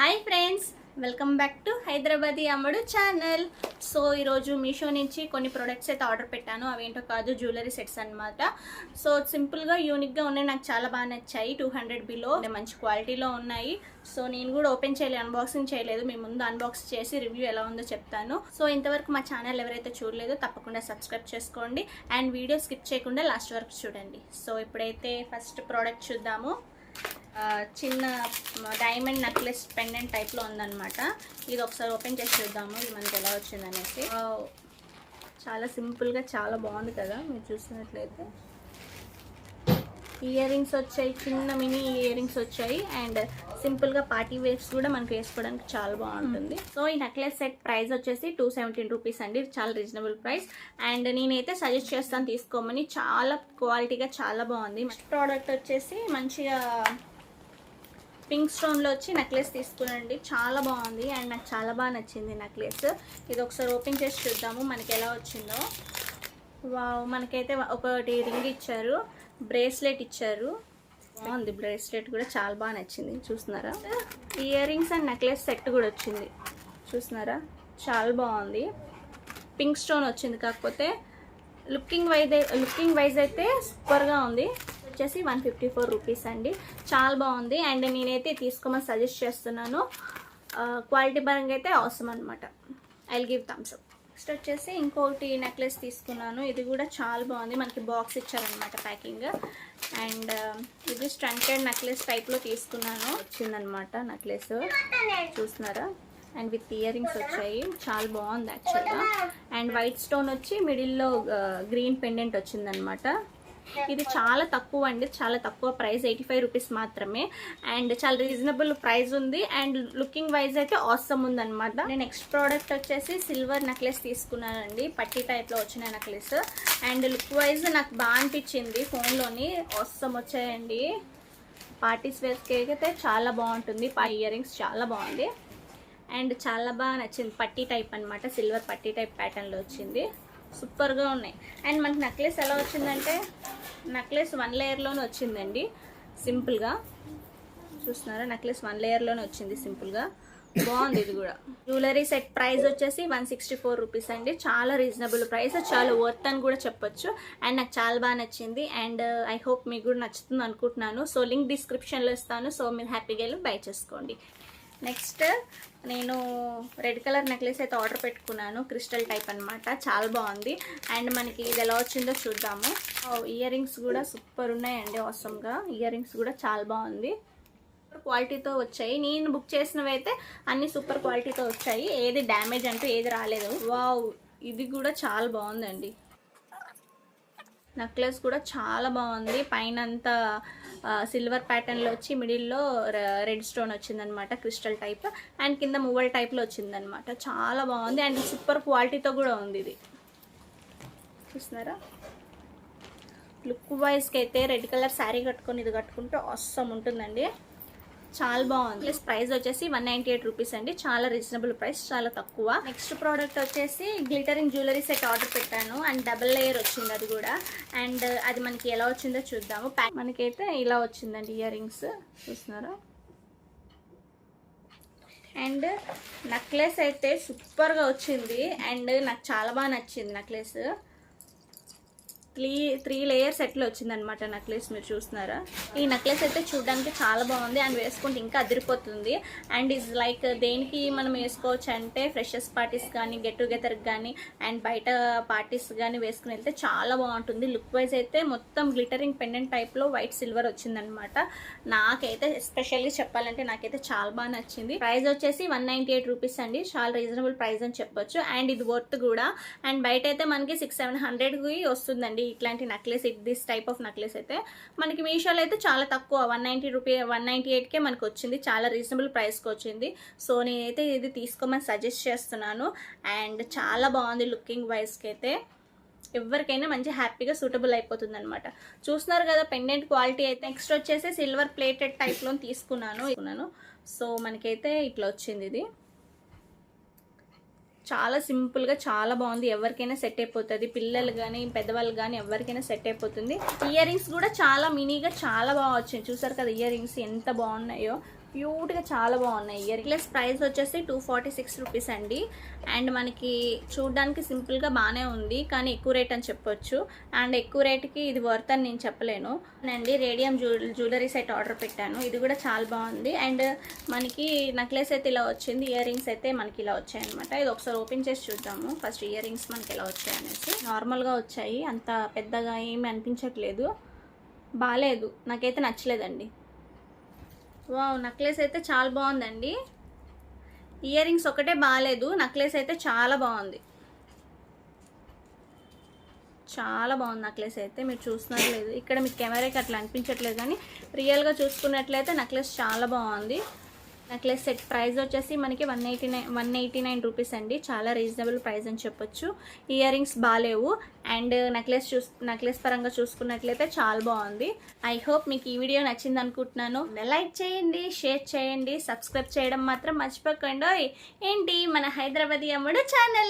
Hi friends, welcome back to Hyderabadi అమ్మడు channel. So ఈరోజు మీషో నుంచి కొన్ని ప్రొడక్ట్స్ అయితే ఆర్డర్ పెట్టాను. అవేంటో కాదు, జ్యువెలరీ సెట్స్ అనమాట. సో సింపుల్గా యూనిక్గా ఉన్నాయి, నాకు చాలా బాగా నచ్చాయి. 200 బిలో మంచి క్వాలిటీలో ఉన్నాయి. సో నేను కూడా ఓపెన్ చేయలేదు, అన్బాక్సింగ్ చేయలేదు. మీ ముందు అన్బాక్స్ చేసి రివ్యూ ఎలా ఉందో చెప్తాను. సో ఇంతవరకు మా ఛానల్ ఎవరైతే చూడలేదో తప్పకుండా సబ్స్క్రైబ్ చేసుకోండి అండ్ వీడియో స్కిప్ చేయకుండా లాస్ట్ వరకు చూడండి. సో ఇప్పుడైతే ఫస్ట్ ప్రోడక్ట్ చూద్దాము. చిన్న డైమండ్ నెక్లెస్ పెండెంట్ టైప్లో ఉందన్నమాట. ఇది ఒకసారి ఓపెన్ చేసి చూద్దాము ఇది మనకి ఎలా వచ్చిందనేసి. చాలా సింపుల్గా చాలా బాగుంది కదా, మీరు చూసినట్లయితే. ఇయర్ రింగ్స్ వచ్చాయి, చిన్న మినీ ఇయర్ రింగ్స్ వచ్చాయి అండ్ సింపుల్గా పార్టీ వేర్స్ కూడా మనకి వేసుకోవడానికి చాలా బాగుంటుంది. సో ఈ నెక్లెస్ సెట్ ప్రైస్ వచ్చేసి 217 రూపీస్ అండి. చాలా రీజనబుల్ ప్రైస్ అండ్ నేనైతే సజెస్ట్ చేస్తాను తీసుకోమని. చాలా క్వాలిటీగా చాలా బాగుంది. ప్రోడక్ట్ వచ్చేసి మంచిగా పింక్ స్టోన్లో వచ్చి నెక్లెస్ తీసుకునండి, చాలా బాగుంది అండ్ నాకు చాలా బాగా నచ్చింది నెక్లెస్. ఇది ఒకసారి ఓపెన్ చేసి చూద్దాము మనకి ఎలా వచ్చిందో. వావ్, మనకైతే ఒకటి రింగ్ ఇచ్చారు, బ్రేస్లెట్ ఇచ్చారు. బాగుంది, బ్రేస్లెట్ కూడా చాలా బాగా నచ్చింది. చూస్తున్నారా, ear rings and necklace set కూడా వచ్చింది. చూస్తున్నారా, చాలా బాగుంది. పింక్ స్టోన్ వచ్చింది, కాకపోతే లుకింగ్ వైజ్ అయితే సూపర్గా ఉంది. వచ్చేసి 154 రూపీస్ అండి, చాలా బాగుంది అండ్ నేనైతే తీసుకోమని సజెస్ట్ చేస్తున్నాను. క్వాలిటీ పరంగా అయితే అవసరం అనమాట. I'll give thumbs up. Next వచ్చేసి ఇంకోటి నెక్లెస్ తీసుకున్నాను. ఇది కూడా చాలా బాగుంది, మనకి బాక్స్ ఇచ్చారనమాట ప్యాకింగ్. అండ్ ఇది స్ట్రంటెడ్ నెక్లెస్ టైప్లో తీసుకున్నాను, వచ్చిందనమాట నెక్లెస్. చూస్తున్నారా, అండ్ విత్ ఇయర్ రింగ్స్ వచ్చాయి, చాలా బాగుంది యాక్చువల్గా. అండ్ వైట్ స్టోన్ వచ్చి మిడిల్లో గ్రీన్ పెండెంట్ వచ్చిందనమాట. ఇది చాలా తక్కువ అండి, చాలా తక్కువ ప్రైస్, 85 రూపీస్ మాత్రమే. అండ్ చాలా రీజనబుల్ ప్రైస్ ఉంది అండ్ లుకింగ్ వైజ్ అయితే ఆసమ్ ఉందన్నమాట. నేను నెక్స్ట్ ప్రోడక్ట్ వచ్చేసి సిల్వర్ నెక్లెస్ తీసుకున్నానండి, పట్టీ టైప్లో వచ్చిన నెక్లెస్. అండ్ లుక్ వైజ్ నాకు బాగా అనిపించింది, ఫోన్లోని ఆసమ్ వచ్చాయండి. పార్టీస్ వేర్స్కి అయితే చాలా బాగుంటుంది. ఇయర్ రింగ్స్ చాలా బాగుంది అండ్ చాలా బాగా నచ్చింది. పట్టీ టైప్ అనమాట, సిల్వర్ పట్టీ టైప్ ప్యాటర్న్లో వచ్చింది, సూపర్గా ఉన్నాయి. అండ్ మనకి నెక్లెస్ ఎలా వచ్చిందంటే, నెక్లెస్ 1 లేయర్లోనే వచ్చిందండి సింపుల్గా. చూస్తున్నారా, నెక్లెస్ 1 లేయర్లోనే వచ్చింది సింపుల్గా, బాగుంది. ఇది కూడా జ్యువెలరీ సెట్ ప్రైస్ వచ్చేసి 164 రూపీస్ అండి, చాలా రీజనబుల్ ప్రైస్, చాలా వర్త్ అని కూడా చెప్పొచ్చు. అండ్ నాకు చాలా బాగా నచ్చింది అండ్ ఐ హోప్ మీకు కూడా నచ్చుతుంది అనుకుంటున్నాను. సో లింక్ డిస్క్రిప్షన్లో ఇస్తాను, సో మీరు హ్యాపీగా వెళ్ళి బై చేసుకోండి. నెక్స్ట్ నేను రెడ్ కలర్ నెక్లెస్ అయితే ఆర్డర్ పెట్టుకున్నాను, క్రిస్టల్ టైప్ అనమాట, చాలా బాగుంది. అండ్ మనకి ఇది ఎలా వచ్చిందో చూద్దాము. ఇయర్ రింగ్స్ కూడా సూపర్ ఉన్నాయండి, అవసరంగా. ఇయర్ రింగ్స్ కూడా చాలా బాగుంది, క్వాలిటీతో వచ్చాయి. నేను బుక్ చేసినవి అయితే అన్ని సూపర్ క్వాలిటీతో వచ్చాయి, ఏది డ్యామేజ్ అంటూ ఏది రాలేదు. వావ్, ఇది కూడా చాలా బాగుందండి. నెక్లెస్ కూడా చాలా బాగుంది, పైన అంతా సిల్వర్ ప్యాటర్న్లో వచ్చి మిడిల్లో రెడ్ స్టోన్ వచ్చిందనమాట, క్రిస్టల్ టైప్. అండ్ కింద మూవల్ టైప్లో వచ్చిందనమాట, చాలా బాగుంది అండ్ సూపర్ క్వాలిటీతో కూడా ఉంది. ఇది చూస్తున్నారా, లుక్ వైజ్కి అయితే రెడ్ కలర్ శారీ కట్టుకొని ఇది కట్టుకుంటే అవసరం ఉంటుందండి, చాలా బాగుంది. ప్లస్ ప్రైస్ వచ్చేసి 198 రూపీస్ అండి, చాలా రీజనబుల్ ప్రైస్, చాలా తక్కువ. నెక్స్ట్ ప్రోడక్ట్ వచ్చేసి గ్లిటరింగ్ జ్యువెలరీ సెట్ ఆర్డర్ పెట్టాను అండ్ డబుల్ లేయర్ వచ్చింది అది కూడా. అండ్ అది మనకి ఎలా వచ్చిందో చూద్దాము. మనకైతే ఇలా వచ్చిందండి ఇయర్ రింగ్స్, చూస్తున్నారా. అండ్ నెక్లెస్ అయితే సూపర్గా వచ్చింది అండ్ నాకు చాలా బాగా నచ్చింది నెక్లెస్. 3 లేయర్ సెట్లో వచ్చిందనమాట నెక్లెస్, మీరు చూస్తున్నారా. ఈ నెక్లెస్ అయితే చూడడానికి చాలా బాగుంది అండ్ వేసుకుంటే ఇంకా అదిరిపోతుంది. అండ్ ఇస్ లైక్ దేనికి మనం వేసుకోవచ్చు అంటే, ఫ్రెషర్స్ పార్టీస్ కానీ, గెట్ టుగెదర్కి కానీ అండ్ బయట పార్టీస్ కానీ వేసుకుని వెళ్తే చాలా బాగుంటుంది. లుక్ వైజ్ అయితే మొత్తం గ్లిటరింగ్ పెండెంట్ టైప్లో వైట్ సిల్వర్ వచ్చిందనమాట. నాకైతే ఎస్పెషల్లీ చెప్పాలంటే నాకైతే చాలా బాగా నచ్చింది. ప్రైస్ వచ్చేసి 198 రూపీస్ అండి, చాలా రీజనబుల్ ప్రైస్ అని చెప్పొచ్చు. అండ్ ఇది వర్త్ కూడా. అండ్ బయట అయితే మనకి 600-700కి వస్తుందండి ఇట్లాంటి necklace. This type of necklace అయితే మనకి మీషోలో అయితే చాలా తక్కువ, 198కే మనకు వచ్చింది, చాలా రీజనబుల్ ప్రైస్కి వచ్చింది. సో నేనైతే ఇది తీసుకోమని సజెస్ట్ చేస్తున్నాను అండ్ చాలా బాగుంది. లుకింగ్ వైజ్కి అయితే ఎవరికైనా మంచి హ్యాపీగా సూటబుల్ అయిపోతుంది అనమాట. చూస్తున్నారు కదా పెండెంట్ క్వాలిటీ అయితే. నెక్స్ట్ వచ్చేసి సిల్వర్ ప్లేటెడ్ టైప్లో తీసుకున్నాను. సో మనకైతే ఇట్లా వచ్చింది. ఇది చాలా సింపుల్గా చాలా బాగుంది, ఎవరికైనా సెట్ అయిపోతుంది, పిల్లలు కానీ పెద్దవాళ్ళు కానీ ఎవరికైనా సెట్ అయిపోతుంది. ఇయర్ రింగ్స్ కూడా చాలా మినీగా చాలా బాగా వచ్చింది, చూసారు కదా ఇయర్ రింగ్స్ ఎంత బాగున్నాయో. క్యూట్గా చాలా బాగున్నాయి. ఇయర్ నెక్లెస్ ప్రైస్ వచ్చేసి 246 రూపీస్ అండి. అండ్ మనకి చూడడానికి సింపుల్గా బాగానే ఉంది, కానీ ఎక్కువ రేట్ అని చెప్పొచ్చు. అండ్ ఎక్కువ రేట్కి ఇది వర్త్ అని నేను చెప్పలేను అండి. రేడియం జ్యువెలరీ సెట్ ఆర్డర్ పెట్టాను, ఇది కూడా చాలా బాగుంది. అండ్ మనకి నెక్లెస్ అయితే ఇలా వచ్చింది, ఇయర్ రింగ్స్ అయితే మనకి ఇలా వచ్చాయి అనమాట. ఇది ఒకసారి ఓపెన్ చేసి చూద్దాము. ఫస్ట్ ఇయర్ రింగ్స్ మనకి ఎలా వచ్చాయి అనేసి. నార్మల్గా వచ్చాయి, అంత పెద్దగా ఏమి అనిపించట్లేదు, బాగాలేదు, నాకైతే నచ్చలేదండి. వావ్, నెక్లెస్ అయితే చాలా బాగుందండి. ఇయర్ రింగ్స్ ఒకటే బాగాలేదు, నెక్లెస్ అయితే చాలా బాగుంది. చాలా బాగుంది నెక్లెస్ అయితే. మీరు చూస్తున్నారు లేదు, ఇక్కడ మీకు కెమెరాకి అట్లా అనిపించట్లేదు, కానీ రియల్గా చూసుకున్నట్లయితే నెక్లెస్ చాలా బాగుంది. నెక్లెస్ సెట్ ప్రైస్ వచ్చేసి మనకి 189 రూపీస్ అండి. చాలా రీజనబుల్ ప్రైస్ అని చెప్పొచ్చు. ఇయర్ రింగ్స్ బాగాలేవు, అండ్ నెక్లెస్ పరంగా చూసుకున్నట్లయితే చాలా బాగుంది. ఐ హోప్ మీకు ఈ వీడియో నచ్చింది అనుకుంటున్నాను. లైక్ చేయండి, షేర్ చేయండి, సబ్స్క్రైబ్ చేయడం మాత్రం మర్చిపోకండి. ఏంటి మన హైదరాబాదీ అమ్ముడు ఛానల్ని